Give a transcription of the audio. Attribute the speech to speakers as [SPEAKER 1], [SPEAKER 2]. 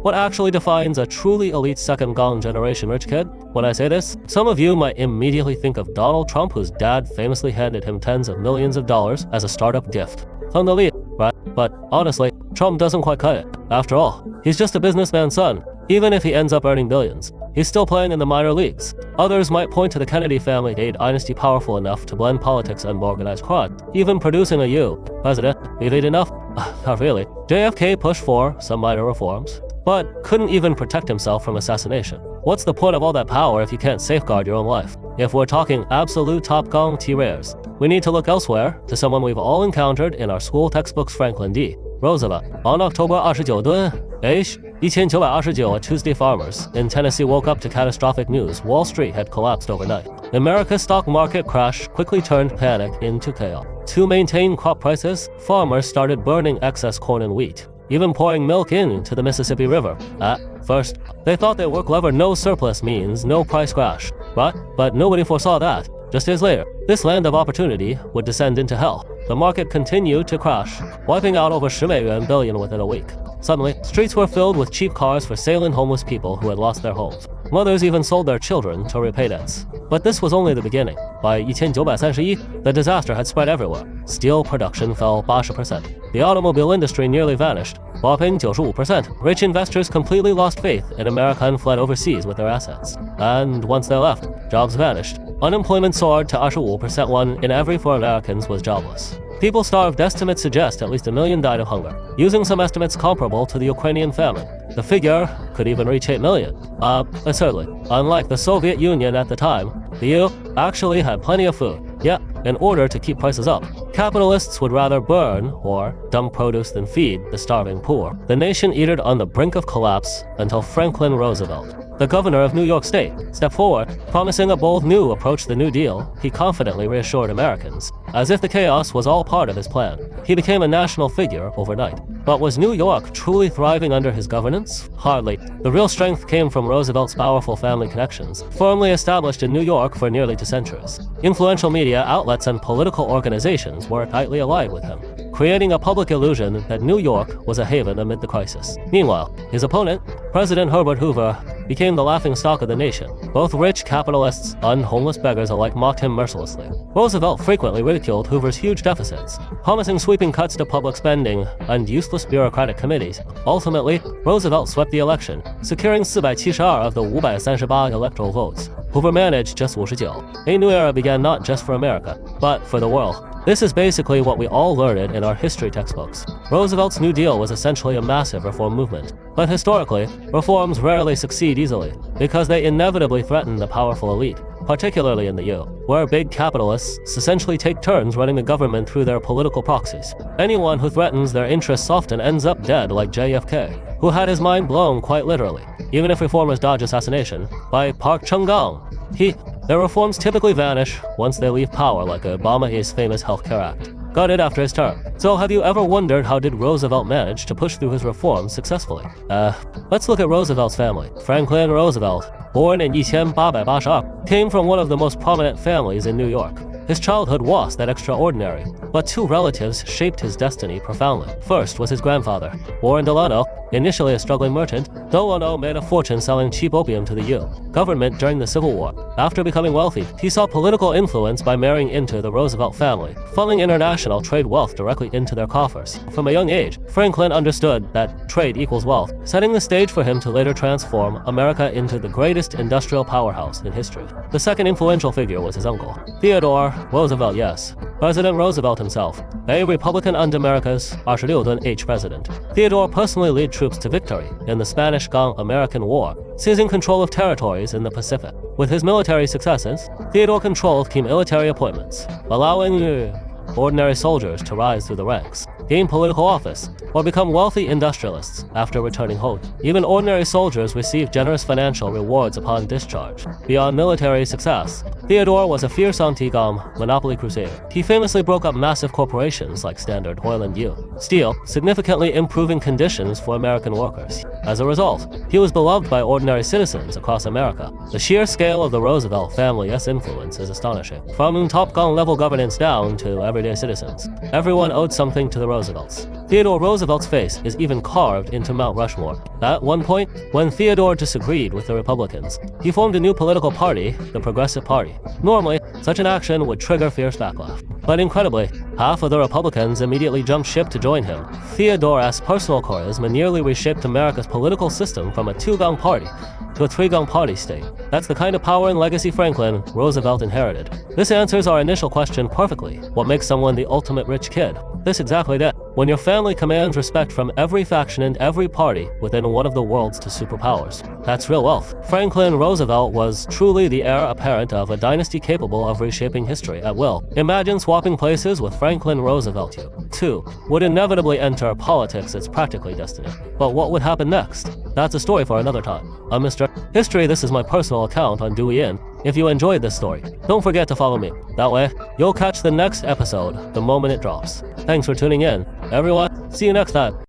[SPEAKER 1] What actually defines a truly elite second gong generation rich kid? When I say this, some of you might immediately think of Donald Trump, whose dad famously handed him tens of millions of dollars as a startup gift. From the lead, right? But honestly, Trump doesn't quite cut it. After all, he's just a businessman's son. Even if he ends up earning billions, he's still playing in the minor leagues. Others might point to the Kennedy family a dynasty powerful enough to blend politics and organized crime, even producing a U. President, elite enough? Not really. JFK pushed for some minor reforms, but couldn't even protect himself from assassination. What's the point of all that power if you can't safeguard your own life? If we're talking absolute top gong T-rares, we need to look elsewhere to someone we've all encountered in our school textbooks, Franklin D. Roosevelt. On October 29, age 1929, Tuesday farmers in Tennessee woke up to catastrophic news. Wall Street had collapsed overnight. America's stock market crash quickly turned panic into chaos. To maintain crop prices, farmers started burning excess corn and wheat, even pouring milk into the Mississippi River. At first, they thought they were clever. No surplus means no price crash. But nobody foresaw that. Just days later, this land of opportunity would descend into hell. The market continued to crash, wiping out over 10 billion within a week. Suddenly, streets were filled with cheap cars for sale and homeless people who had lost their homes. Mothers even sold their children to repay debts. But this was only the beginning. By 1931, the disaster had spread everywhere. Steel production fell 80%. The automobile industry nearly vanished, whopping 95%. Rich investors completely lost faith in America and fled overseas with their assets. And once they left, jobs vanished. Unemployment soared to 25%. 1 in every 4 Americans was jobless. People starved. Estimates suggest at least 1 million died of hunger, using some estimates comparable to the Ukrainian famine. The figure could even reach 8 million. Absurdly, unlike the Soviet Union at the time, the EU actually had plenty of food. Yet, in order to keep prices up, capitalists would rather burn or dump produce than feed the starving poor. The nation eatered on the brink of collapse until Franklin Roosevelt, the governor of New York State, stepped forward, promising a bold new approach to the New Deal. He confidently reassured Americans, as if the chaos was all part of his plan. He became a national figure overnight. But was New York truly thriving under his governance? Hardly. The real strength came from Roosevelt's powerful family connections, firmly established in New York for nearly 2 centuries. Influential media outlets and political organizations were tightly allied with him, creating a public illusion that New York was a haven amid the crisis. Meanwhile, his opponent, President Herbert Hoover, became the laughingstock of the nation. Both rich capitalists and homeless beggars alike mocked him mercilessly. Roosevelt frequently ridiculed Hoover's huge deficits, promising sweeping cuts to public spending and useless bureaucratic committees. Ultimately, Roosevelt swept the election, securing 472of the 538 electoral votes. Hoover managed just 59. A new era began not just for America, but for the world. This is basically what we all learned in our history textbooks. Roosevelt's New Deal was essentially a massive reform movement. But historically, reforms rarely succeed easily, because they inevitably threaten the powerful elite, particularly in the U, where big capitalists essentially take turns running the government through their political proxies. Anyone who threatens their interests often ends up dead, like JFK, who had his mind blown quite literally, even if reformers dodge assassination, by Park Chung-gang. Their reforms typically vanish once they leave power, like Obama's famous Healthcare Act, gutted after his term. So have you ever wondered how did Roosevelt manage to push through his reforms successfully? Let's look at Roosevelt's family. Franklin Roosevelt, born in 1882, came from one of the most prominent families in New York. His childhood was that extraordinary, but 2 relatives shaped his destiny profoundly. First was his grandfather, Warren Delano, initially a struggling merchant. Delano made a fortune selling cheap opium to the U government during the Civil War. After becoming wealthy, he saw political influence by marrying into the Roosevelt family, funneling international trade wealth directly into their coffers. From a young age, Franklin understood that trade equals wealth, setting the stage for him to later transform America into the greatest industrial powerhouse in history. The second influential figure was his uncle, Theodore Roosevelt, yes, President Roosevelt himself, a Republican and America's 26th president. Theodore personally led troops to victory in the Spanish-American War, seizing control of territories in the Pacific. With his military successes, Theodore controlled key military appointments, allowing ordinary soldiers to rise through the ranks, gain political office, or become wealthy industrialists after returning home. Even ordinary soldiers received generous financial rewards upon discharge. Beyond military success, Theodore was a fierce anti-gun monopoly crusader. He famously broke up massive corporations like Standard Oil and Steel, significantly improving conditions for American workers. As a result, he was beloved by ordinary citizens across America. The sheer scale of the Roosevelt family's influence is astonishing. From top-gun level governance down to everyday citizens, everyone owed something to the Roosevelt Roosevelt's. Theodore Roosevelt's face is even carved into Mount Rushmore. At one point, when Theodore disagreed with the Republicans, he formed a new political party, the Progressive Party. Normally, such an action would trigger fierce backlash. But incredibly, half of the Republicans immediately jumped ship to join him. Theodore's personal charisma nearly reshaped America's political system from a two-gang party to a three-gang party state. That's the kind of power and legacy Franklin Roosevelt inherited. This answers our initial question perfectly. What makes someone the ultimate rich kid? This exactly that. When your family commands respect from every faction and every party within one of the world's two superpowers. That's real wealth. Franklin Roosevelt was truly the heir apparent of a dynasty capable of reshaping history at will. Imagine swapping places with Franklin Roosevelt. You, too, would inevitably enter politics as practically destiny. But what would happen next? That's a story for another time. I'm Mr. History. This is my personal account on Dewey Inn. If you enjoyed this story, don't forget to follow me. That way, you'll catch the next episode the moment it drops. Thanks for tuning in, everyone. See you next time.